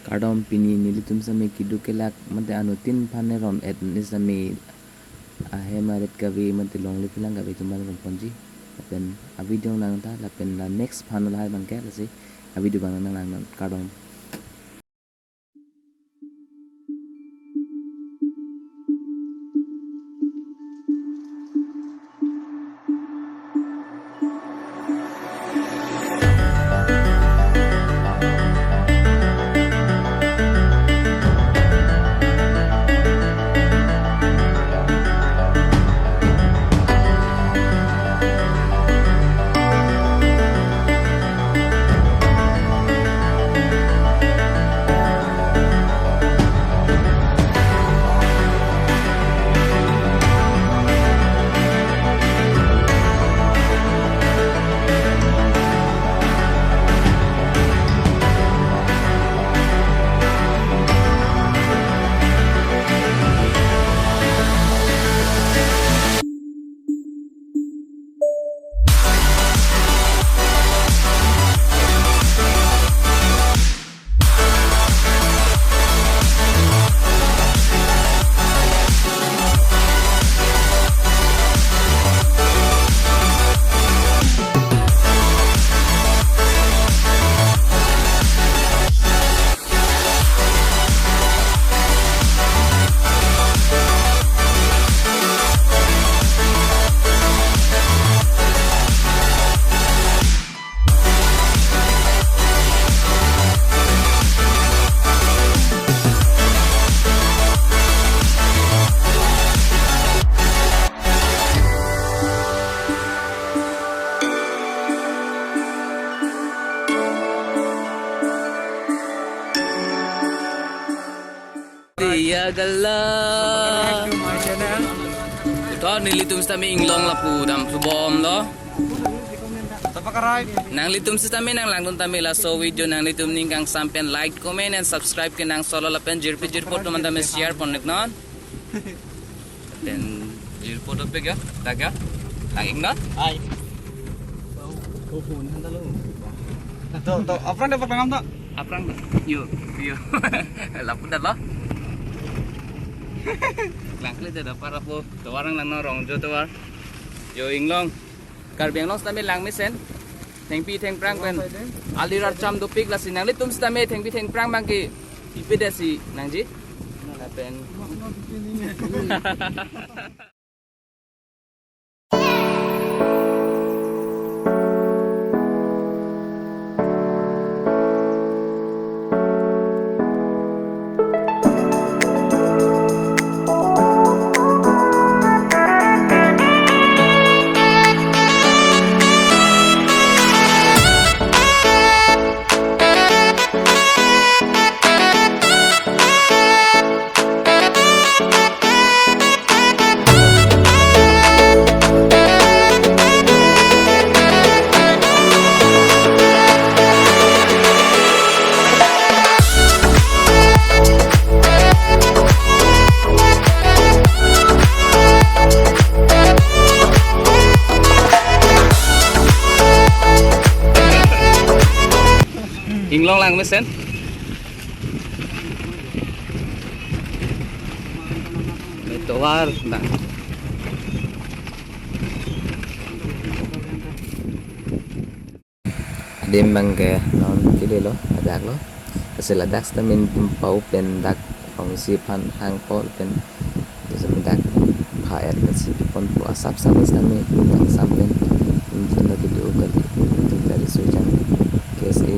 Kardom pini nilitum sami kidukelak mate anu tin phane rom et ni sami ahe maret kavi mate longli pilang kavi tumbal rom ponji lapen a video nang ta lapen la next phanu la bangke la si a video bang nang kardom. Iya galah. Ito nilitum sa mi inglong lapu dam subom lo. Nang litum sa tamin nang langton tami la so video nang litum ning kang sampean like, comment and subscribe ke nang solo lapen jirpi jirpot teman tami share pon nek non. Dan jirpot ope ga daga. Langing non. Ai. Kau pun hendak lu. Tuh, apa dapat pengam tak? Aprang yo yo. Lapu dah lo. Langkli dah para po. Tawarang lang norong jo tawar. Yo inglong. Karbiang long stame lang misen. Thengpi theng prang pen. Alirar cham do pik la sinang litum stame thengpi theng prang mangki. Ipedasi nangji. Pen. Inglong lang mesen. Ito war na. Adim bang ke non kili lo adak lo. Kasi ladak sa min tumpaw pen dak pangisipan hang pol pen sa dak paet kasi pon po asap sa namin ang sampen. Hindi na video kali dari sujan KSA